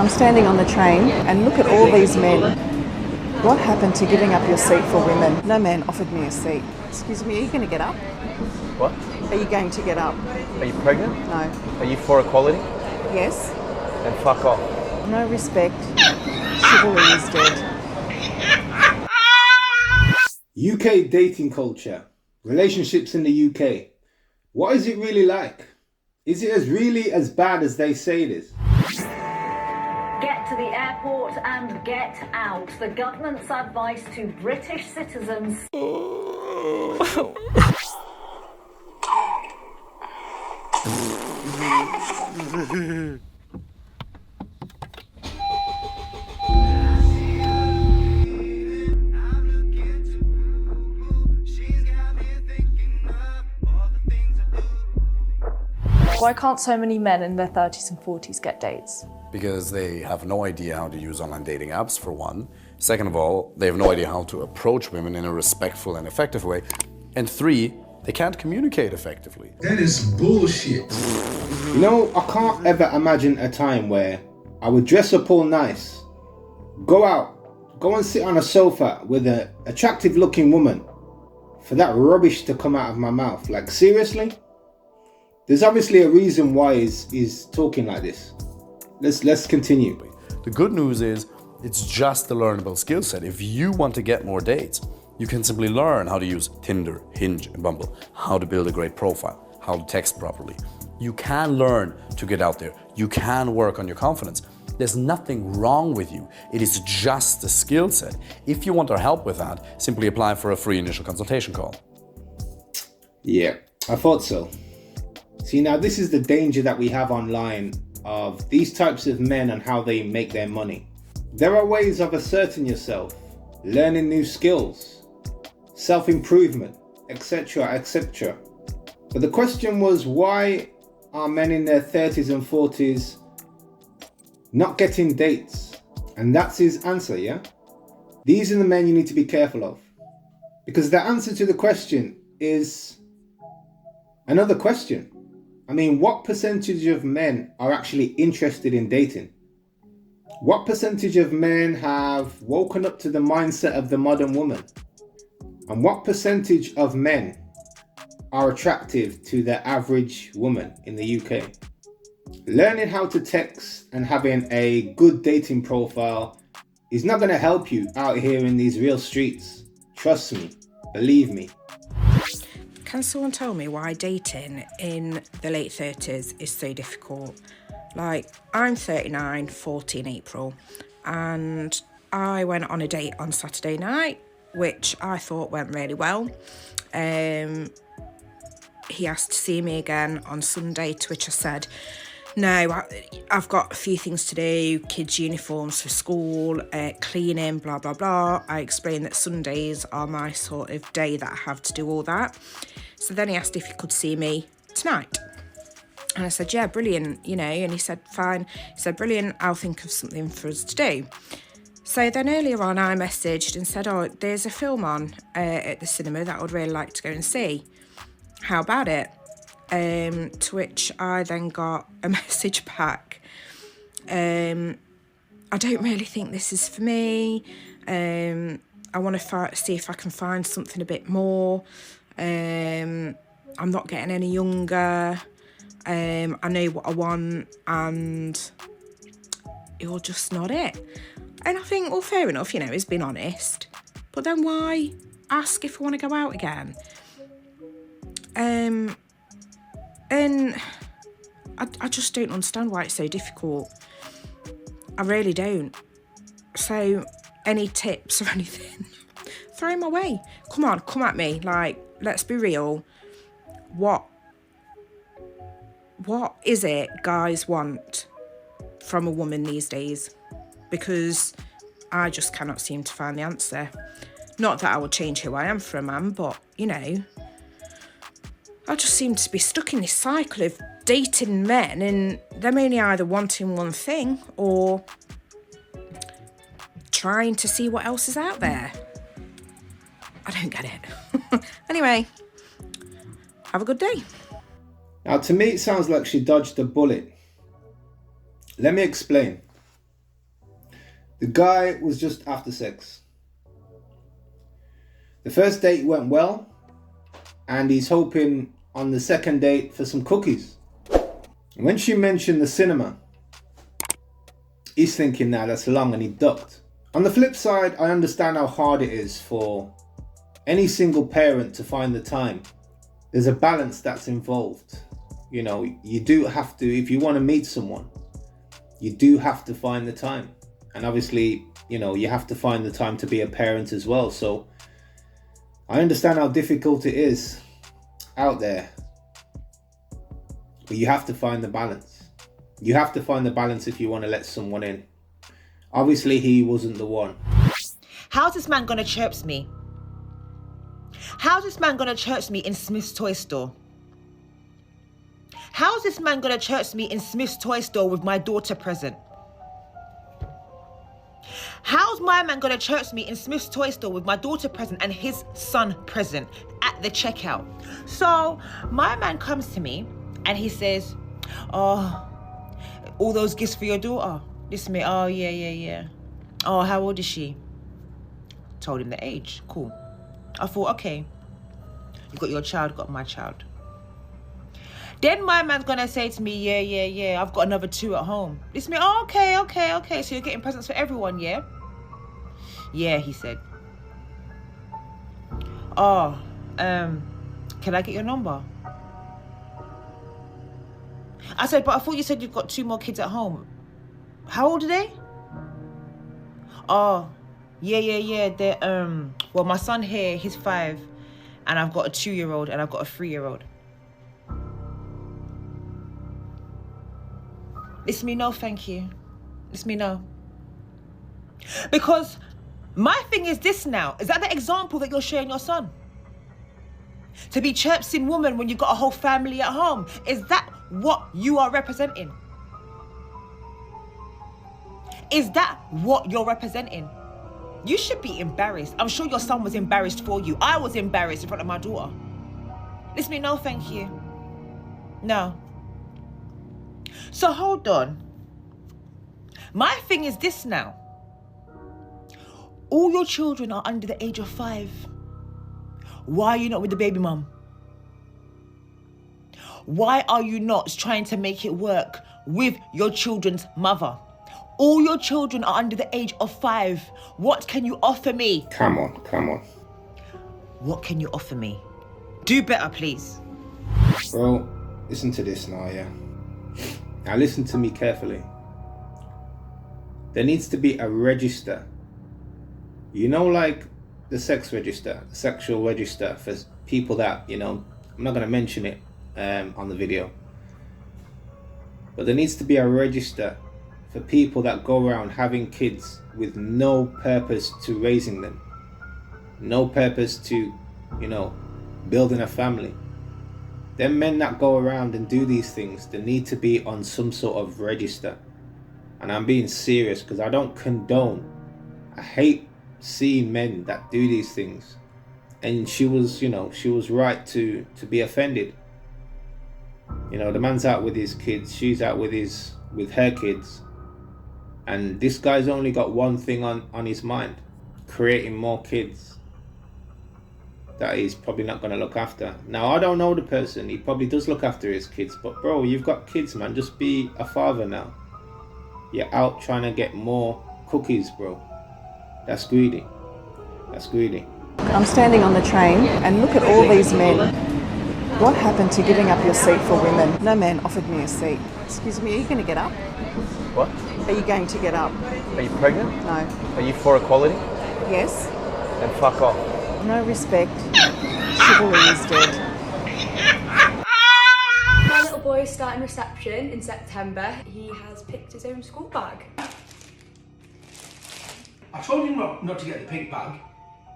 I'm standing on the train and look at all these men. What happened to giving up your seat for women? No man offered me a seat. Excuse me, are you going to get up? What? Are you going to get up? Are you pregnant? No. Are you for equality? Yes? Then fuck off. No respect. Chivalry is dead. UK dating culture. Relationships in the UK. What is it really like? Is it really as bad as they say it is? Get to the airport and get out. The government's advice to British citizens. Why can't so many men in their 30s and 40s get dates? Because they have no idea how to use online dating apps, for one. Second of all, they have no idea how to approach women in a respectful and effective way. And three, they can't communicate effectively. That is bullshit. You know, I can't ever imagine a time where I would dress up all nice, go out, go and sit on a sofa with an attractive looking woman for that rubbish to come out of my mouth. Like, seriously? There's obviously a reason why he's talking like this. Let's continue. The good news is, it's just a learnable skill set. If you want to get more dates, you can simply learn how to use Tinder, Hinge, and Bumble, how to build a great profile, how to text properly. You can learn to get out there. You can work on your confidence. There's nothing wrong with you. It is just a skill set. If you want our help with that, simply apply for a free initial consultation call. Yeah, I thought so. See, now this is the danger that we have online of these types of men and how they make their money. There are ways of asserting yourself, learning new skills, self-improvement, etc., etc. But the question was, why are men in their 30s and 40s not getting dates? And that's his answer, yeah? These are the men you need to be careful of. Because the answer to the question is another question. I mean, what percentage of men are actually interested in dating? What percentage of men have woken up to the mindset of the modern woman? And what percentage of men are attractive to the average woman in the UK? Learning how to text and having a good dating profile is not going to help you out here in these real streets. Trust me, believe me. Can someone tell me why dating in the late 30s is so difficult? Like, I'm 39, 40 in April, and I went on a date on Saturday night, which I thought went really well. He asked to see me again on Sunday, to which I said, no, I've got a few things to do, kids' uniforms for school, cleaning, blah, blah, blah. I explained that Sundays are my sort of day that I have to do all that. So then he asked if he could see me tonight. And I said, yeah, brilliant, you know, and he said, fine. He said, brilliant, I'll think of something for us to do. So then earlier on, I messaged and said, oh, there's a film on at the cinema that I would really like to go and see. How about it? To which I then got a message back. I don't really think this is for me. I want to see if I can find something a bit more. I'm not getting any younger. I know what I want, and you're just not it. And I think, well, fair enough, you know, he's been honest. But then why ask if I want to go out again? And I just don't understand why it's so difficult. I really don't. So, any tips or anything, throw them my way. Come on, come at me. Like, let's be real. What is it guys want from a woman these days? Because I just cannot seem to find the answer. Not that I would change who I am for a man, but, you know, I just seem to be stuck in this cycle of dating men, and them only either wanting one thing or trying to see what else is out there. I don't get it. Anyway, have a good day. Now, to me, it sounds like she dodged a bullet. Let me explain. The guy was just after sex. The first date went well, and he's hoping on the second date for some cookies. And when she mentioned the cinema, he's thinking, nah, that's long, and he ducked. On the flip side, I understand how hard it is for any single parent to find the time. There's a balance that's involved. You know, you do have to, if you want to meet someone, you do have to find the time. And obviously, you know, you have to find the time to be a parent as well. So I understand how difficult it is out there. But you have to find the balance. You have to find the balance if you want to let someone in. Obviously, he wasn't the one. How's this man gonna chirps me? How's this man gonna chirps me in Smith's toy store? How's this man gonna chirps me in Smith's toy store with my daughter present? How's my man gonna chirps me in Smith's toy store with my daughter present and his son present at the checkout? So my man comes to me and he says, oh, all those gifts for your daughter? This me, oh yeah. Oh, how old is she? Told him the age, cool. I thought, okay, you got your child, got my child. Then my man's gonna say to me, yeah, I've got another 2 at home. This me, oh, okay. So you're getting presents for everyone, yeah? Yeah, he said. Oh, can I get your number? I said, but I thought you said you've got 2 more kids at home. How old are they? Oh, yeah. They're, well, my son here, he's 5, and I've got a 2-year-old and I've got a 3-year-old. It's me, no, thank you. It's me, no. Because my thing is this now. Is that the example that you're showing your son? To be chirpsing woman when you've got a whole family at home? Is that what you are representing? Is that what you're representing? You should be embarrassed. I'm sure your son was embarrassed for you. I was embarrassed in front of my daughter. It's me, no, thank you. No. So hold on. My thing is this now. All your children are under the age of 5. Why are you not with the baby mum? Why are you not trying to make it work with your children's mother? All your children are under the age of 5. What can you offer me? Come on. What can you offer me? Do better, please. Well, listen to this now, yeah? Now listen to me carefully. There needs to be a register. You know, like the sex register, the sexual register for people that, you know, I'm not going to mention it on the video. But there needs to be a register for people that go around having kids with no purpose to raising them. No purpose to, you know, building a family. Them men that go around and do these things, they need to be on some sort of register. And I'm being serious because I don't condone. I hate seeing men that do these things. And she was, you know, she was right to be offended. You know, the man's out with his kids, she's out with her kids. And this guy's only got one thing on his mind: creating more kids that he's probably not going to look after. Now, I don't know the person. He probably does look after his kids. But bro, you've got kids, man. Just be a father now. You're out trying to get more cookies, bro. That's greedy. That's greedy. I'm standing on the train and look at all these men. What happened to giving up your seat for women? No man offered me a seat. Excuse me, are you going to get up? What? Are you going to get up? Are you pregnant? No. Are you for equality? Yes? Then fuck off. No respect. Chivalry is dead. My little boy is starting reception in September. He has picked his own school bag. I told him not to get the pink bag.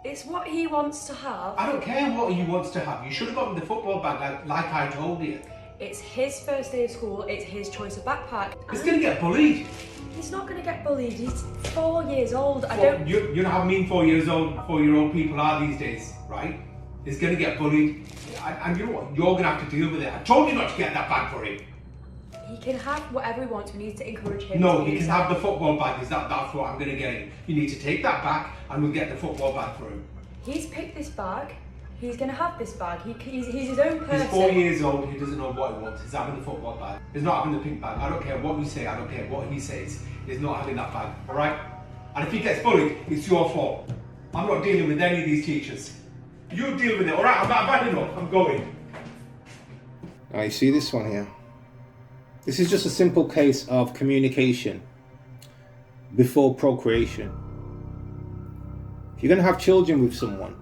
It's what he wants to have. I don't care what he wants to have. You should have gotten the football bag like I told you. It's his first day of school. It's his choice of backpack. He's going to get bullied. He's not going to get bullied. He's 4 years old. You know how mean 4-year-old people are these days, right? He's going to get bullied. And you know what? You're going to have to deal with it. I told you not to get that bag for him. He can have whatever he wants. We need to encourage him. No, to be he can himself. have the football bag. That's what I'm going to get him. You need to take that back and we'll get the football bag for him. He's picked this bag. He's going to have this bag. He's his own person. He's 4 years old, he doesn't know what he wants. He's having the football bag. He's not having the pink bag. I don't care what you say, I don't care what he says. He's not having that bag, alright? And if he gets bullied, it's your fault. I'm not dealing with any of these teachers. You deal with it, alright? I've had enough, I'm going. Now you see this one here? This is just a simple case of communication before procreation. If you're going to have children with someone,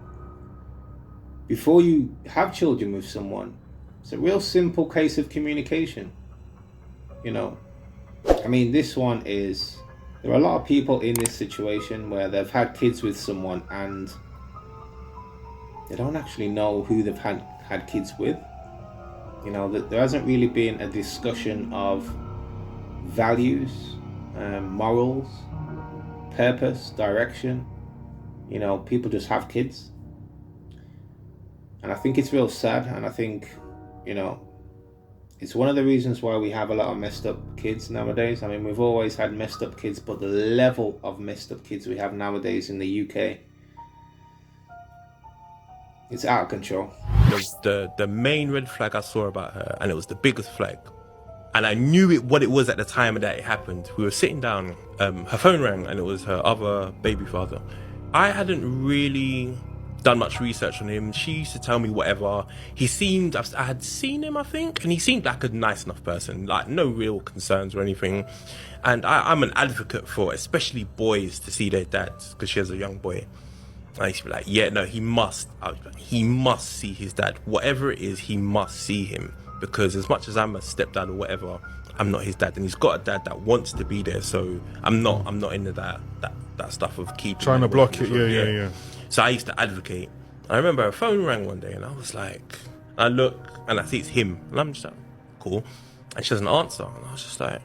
before you have children with someone, it's a real simple case of communication. You know, I mean, this one is, there are a lot of people in this situation where they've had kids with someone and they don't actually know who they've had kids with. You know, that there hasn't really been a discussion of values, morals, purpose, direction. You know, people just have kids. And I think it's real sad, and I think, you know, it's one of the reasons why we have a lot of messed up kids nowadays. I mean, we've always had messed up kids, but the level of messed up kids we have nowadays in the UK, it's out of control. The main red flag I saw about her, and it was the biggest flag, and I knew what it was at the time that it happened. We were sitting down, her phone rang, and it was her other baby father. I hadn't really done much research on him. She used to tell me whatever. He seemed, I had seen him, I think, and he seemed like a nice enough person, like no real concerns or anything. And I'm an advocate for especially boys to see their dads, because she has a young boy. I used to be like, yeah, no, he must see his dad. Whatever it is, he must see him, because as much as I'm a stepdad or whatever, I'm not his dad, and he's got a dad that wants to be there. So I'm not into that stuff of keeping trying to block it. Yeah. So I used to advocate. I remember her phone rang one day, and I was like, I look and I see it's him, and I'm just like, cool. And she doesn't answer, and I was just like,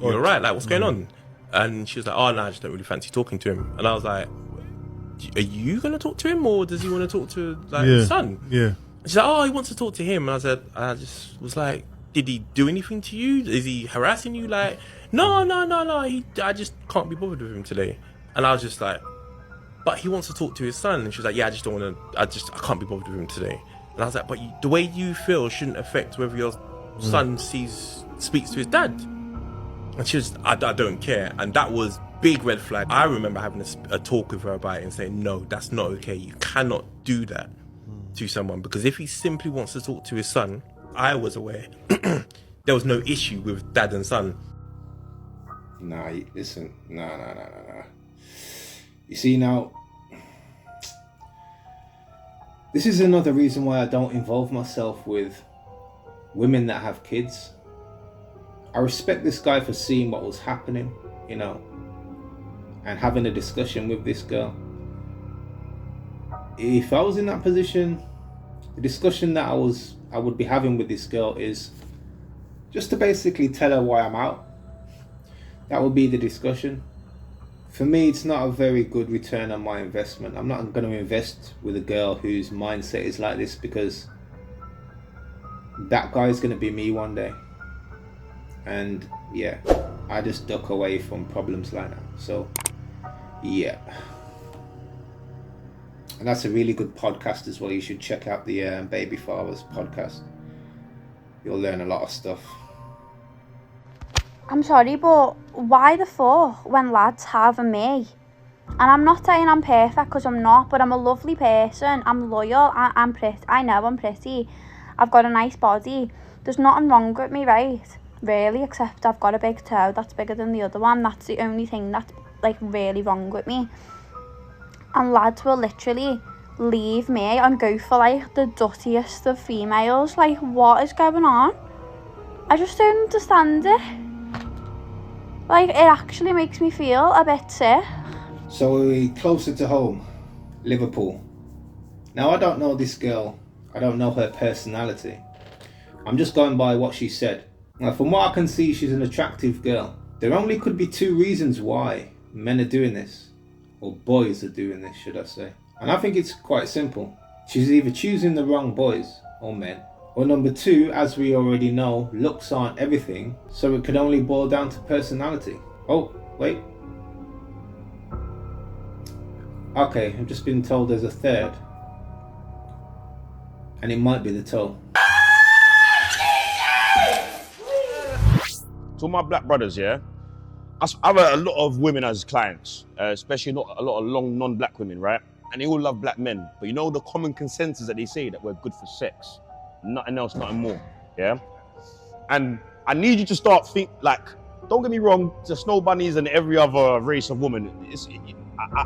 you're right, like what's going on? And she was like, oh no, I just don't really fancy talking to him. And I was like, are you gonna talk to him, or does he want to talk to his son? Yeah. And she's like, oh, he wants to talk to him. And I just was like, did he do anything to you? Is he harassing you? Like, no. I just can't be bothered with him today. And I was just like, but he wants to talk to his son. And she was like, yeah, I just don't want to, I can't be bothered with him today. And I was like, but the way you feel shouldn't affect whether your son speaks to his dad. And she was, I don't care. And that was big red flag. I remember having a talk with her about it and saying, no, that's not okay. You cannot do that to someone, because if he simply wants to talk to his son, I was aware there was no issue with dad and son. Nah, listen, no. You see, now, this is another reason why I don't involve myself with women that have kids. I respect this guy for seeing what was happening, you know, and having a discussion with this girl. If I was in that position, the discussion that I would be having with this girl is just to basically tell her why I'm out. That would be the discussion. For me, it's not a very good return on my investment. I'm not going to invest with a girl whose mindset is like this, because that guy is going to be me one day. And yeah, I just duck away from problems like that. So yeah. And that's a really good podcast as well. You should check out the Baby Fathers podcast. You'll learn a lot of stuff. I'm sorry, but why the fuck when lads have me? And I'm not saying I'm perfect, because I'm not, but I'm a lovely person. I'm loyal. I'm pretty. I know I'm pretty. I've got a nice body. There's nothing wrong with me, right? Really, except I've got a big toe that's bigger than the other one. That's the only thing that's like really wrong with me. And lads will literally leave me and go for like the dirtiest of females. Like, what is going on? I just don't understand it. Like, it actually makes me feel a bit sick. So we're closer to home, Liverpool. Now, I don't know this girl. I don't know her personality. I'm just going by what she said. Now, from what I can see, she's an attractive girl. There only could be two reasons why men are doing this, or boys are doing this, should I say. And I think it's quite simple. She's either choosing the wrong boys or men, Or number two, as we already know, looks aren't everything, so it could only boil down to personality. Oh, wait. Okay, I've just been told there's a third. And it might be the toe. To my black brothers, yeah, I've a lot of women as clients, especially not a lot of long non-black women, right? And they all love black men. But you know the common consensus that they say that we're good for sex, nothing else, nothing more, yeah? And I need you to start don't get me wrong, the snow bunnies and every other race of woman,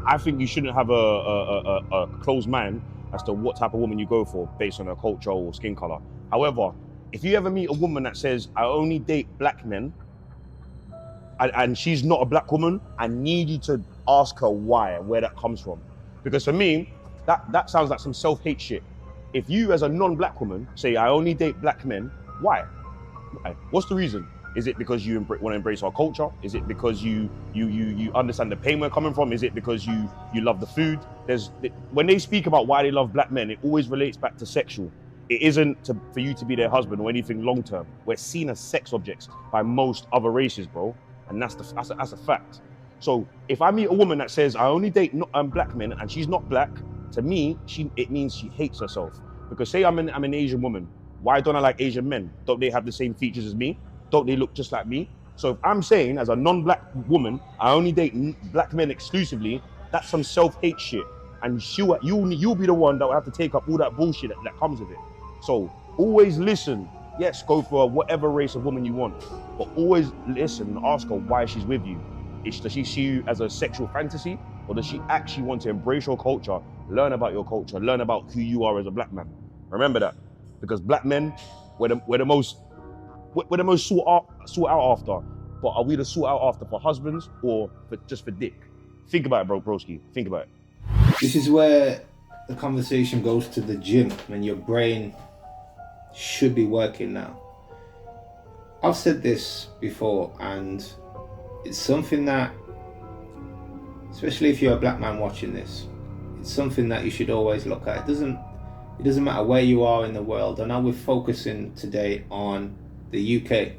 I think you shouldn't have a closed mind as to what type of woman you go for based on her culture or skin color. However, if you ever meet a woman that says, I only date black men, and she's not a black woman, I need you to ask her why and where that comes from. Because for me, that sounds like some self-hate shit. If you as a non-black woman say, I only date black men, why? What's the reason? Is it because you want to embrace our culture? Is it because you understand the pain we're coming from? Is it because you love the food? When they speak about why they love black men, it always relates back to sexual. It isn't for you to be their husband or anything long-term. We're seen as sex objects by most other races, bro. And that's a fact. So if I meet a woman that says, I only date black men and she's not black, to me, it means she hates herself. Because say I'm an Asian woman, why don't I like Asian men? Don't they have the same features as me? Don't they look just like me? So if I'm saying as a non-black woman, I only date black men exclusively, that's some self-hate shit. And you'll be the one that will have to take up all that bullshit that comes with it. So always listen. Yes, go for whatever race of woman you want, but always listen and ask her why she's with you. Does she see you as a sexual fantasy, or does she actually want to embrace your culture, learn about your culture, learn about who you are as a black man? Remember that, because black men, we're the most sought out after. But are we the sought out after for husbands or just for dick? Think about it, broski. Think about it. This is where the conversation goes to the gym, when your brain should be working now. I've said this before, and it's something that, especially if you're a black man watching this, it's something that you should always look at. It doesn't matter where you are in the world. I know we're focusing today on the UK.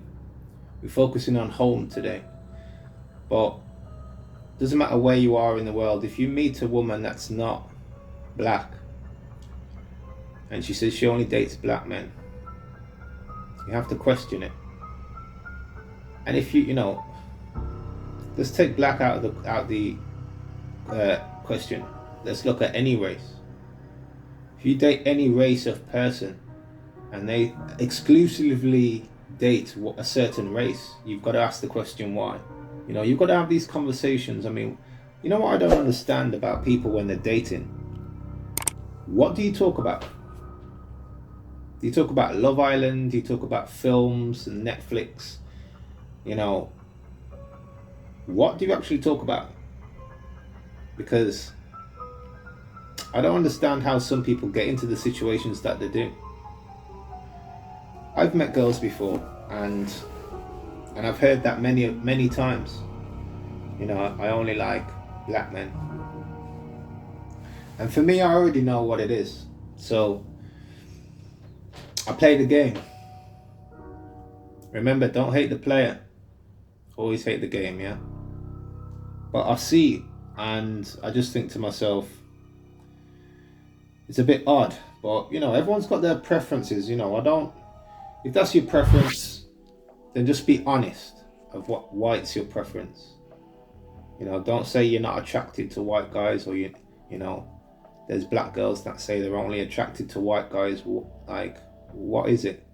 We're focusing on home today. But it doesn't matter where you are in the world. If you meet a woman that's not black and she says she only dates black men, you have to question it. And if you let's take black out of the question. Let's look at any race. If you date any race of person and they exclusively date a certain race, you've got to ask the question why. You've got to have these conversations. I mean, you know what I don't understand about people when they're dating? What do you talk about? Do you talk about Love Island? Do you talk about films and Netflix? What do you actually talk about? Because I don't understand how some people get into the situations that they do. I've met girls before, and I've heard that many times. I only like black men. And for me, I already know what it is. So I play the game. Remember, don't hate the player. Always hate the game, yeah? But I see, and I just think to myself, it's a bit odd. But, everyone's got their preferences, if that's your preference, then just be honest of why it's your preference. Don't say you're not attracted to white guys, or there's black girls that say they're only attracted to white guys. Like, what is it?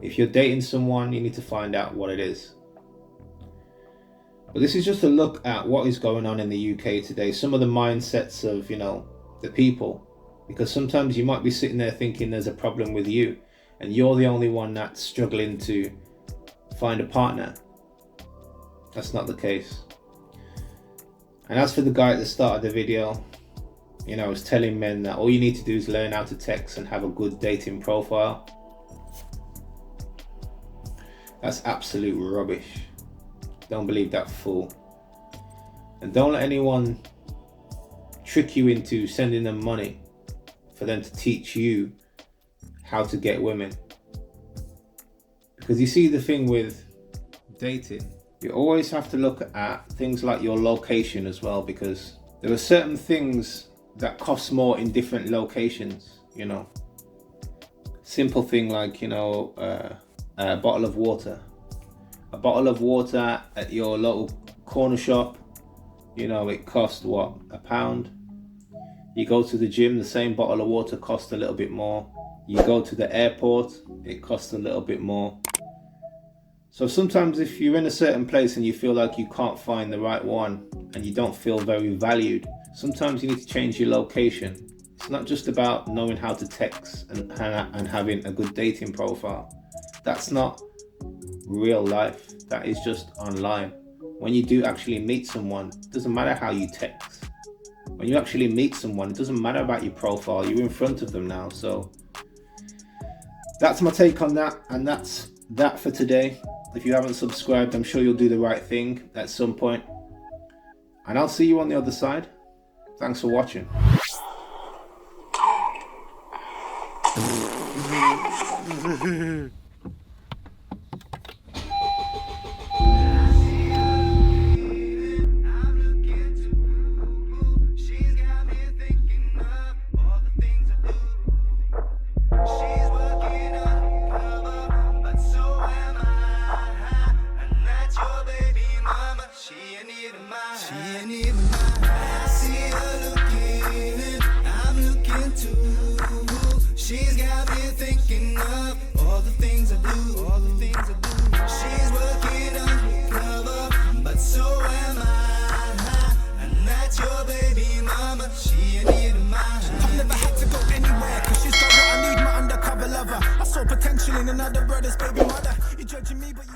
If you're dating someone, you need to find out what it is. But this is just a look at what is going on in the UK today. Some of the mindsets of, the people. Because sometimes you might be sitting there thinking there's a problem with you, and you're the only one that's struggling to find a partner. That's not the case. And as for the guy at the start of the video, was telling men that all you need to do is learn how to text and have a good dating profile. That's absolute rubbish. Don't believe that fool. And don't let anyone trick you into sending them money for them to teach you how to get women. Because you see, the thing with dating, you always have to look at things like your location as well, because there are certain things that cost more in different locations, you know. Simple thing like, you know, a bottle of water. A bottle of water at your local corner shop, you know, it costs what, £1? You go to the gym, the same bottle of water costs a little bit more. You go to the airport, it costs a little bit more. So sometimes if you're in a certain place and you feel like you can't find the right one and you don't feel very valued, sometimes you need to change your location. It's not just about knowing how to text and having a good dating profile. That's not real life. That is just online. When you do actually meet someone, it doesn't matter how you text. When you actually meet someone, it doesn't matter about your profile. You're in front of them now. So that's my take on that, and that's that for today. If you haven't subscribed, I'm sure you'll do the right thing at some point. And I'll see you on the other side. Thanks for watching. She's got me thinking of all the things I do, all the things I do. She's working undercover, but so am I. And that's your baby mama, she ain't even mine. I've never had to go anywhere, cause she's got what I need, my undercover lover. I saw potential in another brother's baby mother. You're judging me, but